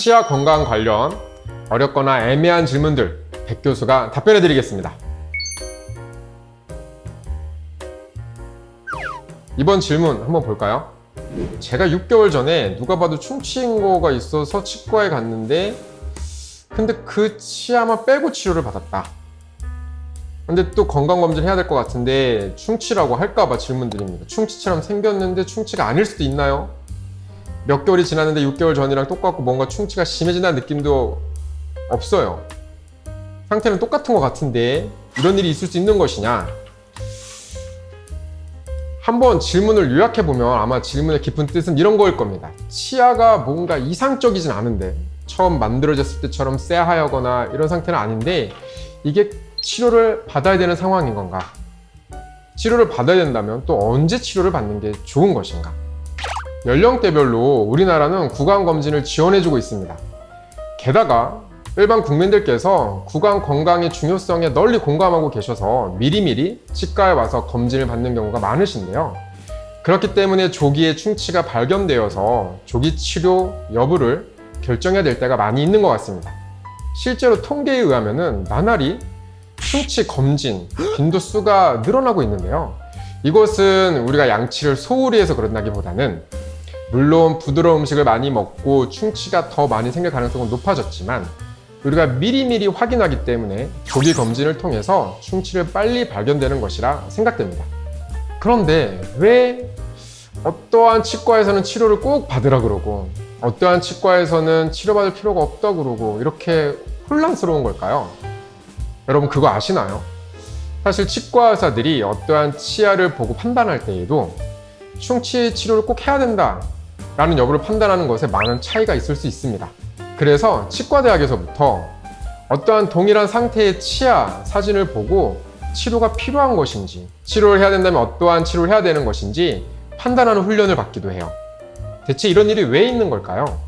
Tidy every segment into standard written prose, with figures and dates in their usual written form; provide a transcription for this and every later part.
치아 건강 관련 어렵거나 애매한 질문들 백 교수가 답변해 드리겠습니다. 이번 질문 한번 볼까요? 제가 6개월 전에 누가 봐도 충치인 거가 있어서 치과에 갔는데 근데 그 치아만 빼고 치료를 받았다. 근데 또 건강검진 해야 될 것 같은데 충치라고 할까봐 질문 드립니다. 충치처럼 생겼는데 충치가 아닐 수도 있나요? 몇 개월이 지났는데 6개월 전이랑 똑같고 뭔가 충치가 심해진다는 느낌도 없어요. 상태는 똑같은 것 같은데 이런 일이 있을 수 있는 것이냐? 한번 질문을 요약해보면 아마 질문의 깊은 뜻은 이런 거일 겁니다. 치아가 뭔가 이상적이진 않은데 처음 만들어졌을 때처럼 쎄하거나 이런 상태는 아닌데 이게 치료를 받아야 되는 상황인 건가? 치료를 받아야 된다면 또 언제 치료를 받는 게 좋은 것인가? 연령대별로 우리나라는 구강검진을 지원해주고 있습니다. 게다가 일반 국민들께서 구강 건강의 중요성에 널리 공감하고 계셔서 미리미리 치과에 와서 검진을 받는 경우가 많으신데요. 그렇기 때문에 조기에 충치가 발견되어서 조기 치료 여부를 결정해야 될 때가 많이 있는 것 같습니다. 실제로 통계에 의하면 나날이 충치 검진 빈도수가 늘어나고 있는데요. 이것은 우리가 양치를 소홀히 해서 그런다기보다는 물론 부드러운 음식을 많이 먹고 충치가 더 많이 생길 가능성은 높아졌지만 우리가 미리미리 확인하기 때문에 조기 검진을 통해서 충치를 빨리 발견되는 것이라 생각됩니다. 그런데 왜 어떠한 치과에서는 치료를 꼭 받으라 그러고 어떠한 치과에서는 치료받을 필요가 없다 그러고 이렇게 혼란스러운 걸까요? 여러분 그거 아시나요? 사실 치과 의사들이 어떠한 치아를 보고 판단할 때에도 충치 치료를 꼭 해야 된다 라는 여부를 판단하는 것에 많은 차이가 있을 수 있습니다. 그래서 치과대학에서부터 어떠한 동일한 상태의 치아 사진을 보고 치료가 필요한 것인지 치료를 해야 된다면 어떠한 치료를 해야 되는 것인지 판단하는 훈련을 받기도 해요. 대체 이런 일이 왜 있는 걸까요?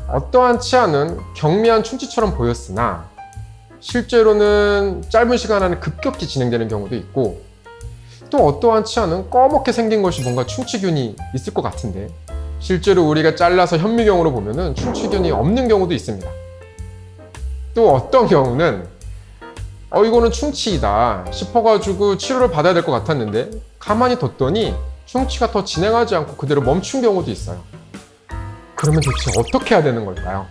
어떠한 치아는 경미한 충치처럼 보였으나 실제로는 짧은 시간 안에 급격히 진행되는 경우도 있고 또 어떠한 치아는 꺼멓게 생긴 것이 뭔가 충치균이 있을 것 같은데 실제로 우리가 잘라서 현미경으로 보면은 충치균이 없는 경우도 있습니다. 또 어떤 경우는 이거는 충치이다 싶어가지고 치료를 받아야 될 것 같았는데 가만히 뒀더니 충치가 더 진행하지 않고 그대로 멈춘 경우도 있어요. 그러면 대체 어떻게 해야 되는 걸까요?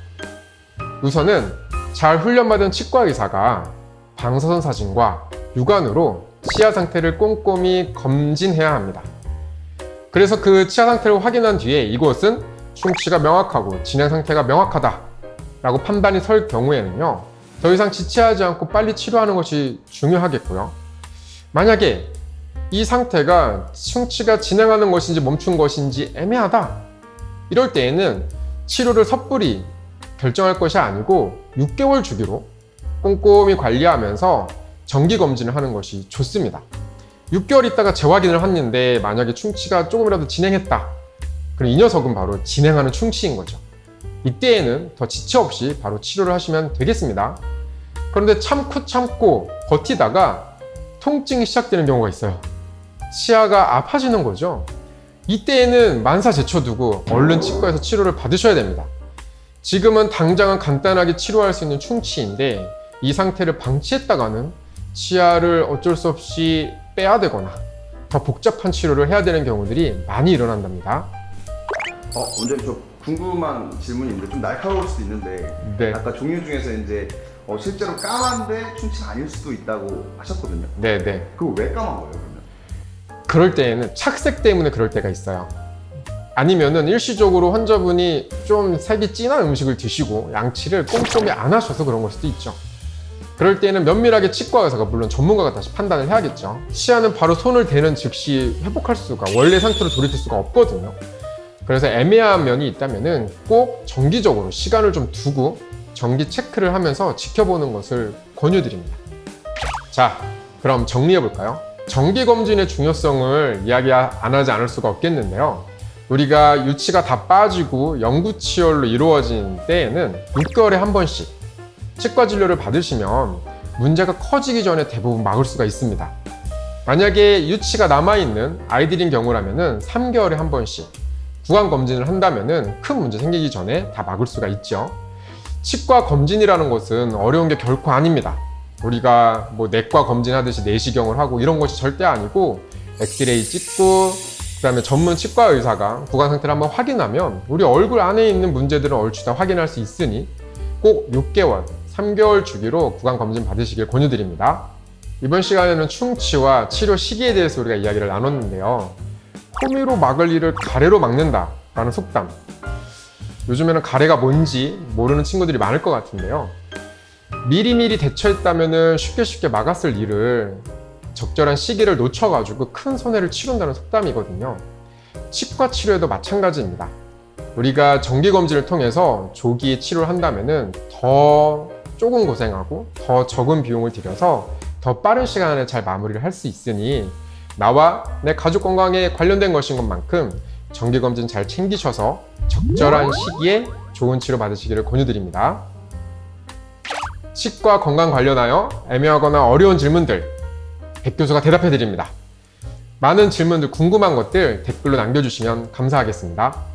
우선은 잘 훈련받은 치과 의사가 방사선 사진과 육안으로 치아 상태를 꼼꼼히 검진해야 합니다. 그래서 그 치아 상태를 확인한 뒤에 이곳은 충치가 명확하고 진행 상태가 명확하다 라고 판단이 설 경우에는요 더 이상 지체하지 않고 빨리 치료하는 것이 중요하겠고요. 만약에 이 상태가 충치가 진행하는 것인지 멈춘 것인지 애매하다 이럴 때에는 치료를 섣불리 결정할 것이 아니고 6개월 주기로 꼼꼼히 관리하면서 정기 검진을 하는 것이 좋습니다. 6개월 있다가 재확인을 했는데 만약에 충치가 조금이라도 진행했다. 그럼 이 녀석은 바로 진행하는 충치인 거죠. 이때에는 더 지체 없이 바로 치료를 하시면 되겠습니다. 그런데 참고 버티다가 통증이 시작되는 경우가 있어요. 치아가 아파지는 거죠. 이때에는 만사제쳐두고 얼른 치과에서 치료를 받으셔야 됩니다. 지금은 당장은 간단하게 치료할 수 있는 충치인데 이 상태를 방치했다가는 치아를 어쩔 수 없이 빼야 되거나 더 복잡한 치료를 해야 되는 경우들이 많이 일어난답니다. 원장님 저 궁금한 질문이 있는데 좀 날카로울 수도 있는데 네. 아까 종류 중에서 이제 실제로 까만데 충치가 아닐 수도 있다고 하셨거든요. 네네. 그거 왜 까만 거예요 그러면? 그럴 때에는 착색 때문에 그럴 때가 있어요. 아니면은 일시적으로 환자분이 좀 색이 진한 음식을 드시고 양치를 꼼꼼히 안 하셔서 그런 걸 수도 있죠. 그럴 때는 면밀하게 치과 의사가 물론 전문가가 다시 판단을 해야겠죠. 치아는 바로 손을 대는 즉시 회복할 수가 원래 상태로 돌이킬 수가 없거든요. 그래서 애매한 면이 있다면은 꼭 정기적으로 시간을 좀 두고 정기 체크를 하면서 지켜보는 것을 권유드립니다. 자, 그럼 정리해 볼까요? 정기 검진의 중요성을 이야기 안 하지 않을 수가 없겠는데요. 우리가 유치가 다 빠지고 영구치열로 이루어진 때에는 6개월에 한 번씩 치과 진료를 받으시면 문제가 커지기 전에 대부분 막을 수가 있습니다. 만약에 유치가 남아있는 아이들인 경우라면 3개월에 한 번씩 구강 검진을 한다면 큰 문제 생기기 전에 다 막을 수가 있죠. 치과 검진이라는 것은 어려운 게 결코 아닙니다. 우리가 뭐 내과 검진하듯이 내시경을 하고 이런 것이 절대 아니고 엑스레이 찍고 그다음에 전문 치과 의사가 구강 상태를 한번 확인하면 우리 얼굴 안에 있는 문제들은 얼추 다 확인할 수 있으니 꼭 6개월, 3개월 주기로 구강 검진 받으시길 권유드립니다. 이번 시간에는 충치와 치료 시기에 대해서 우리가 이야기를 나눴는데요. 호미로 막을 일을 가래로 막는다라는 속담. 요즘에는 가래가 뭔지 모르는 친구들이 많을 것 같은데요. 미리미리 대처했다면 쉽게 막았을 일을 적절한 시기를 놓쳐가지고 큰 손해를 치른다는 속담이거든요. 치과 치료에도 마찬가지입니다. 우리가 정기검진을 통해서 조기 치료를 한다면 더 조금 고생하고 더 적은 비용을 들여서 더 빠른 시간에 잘 마무리를 할 수 있으니 나와 내 가족 건강에 관련된 것인 것만큼 정기검진 잘 챙기셔서 적절한 시기에 좋은 치료 받으시기를 권유드립니다. 치과 건강 관련하여 애매하거나 어려운 질문들 백 교수가 대답해 드립니다. 많은 질문들 궁금한 것들 댓글로 남겨주시면 감사하겠습니다.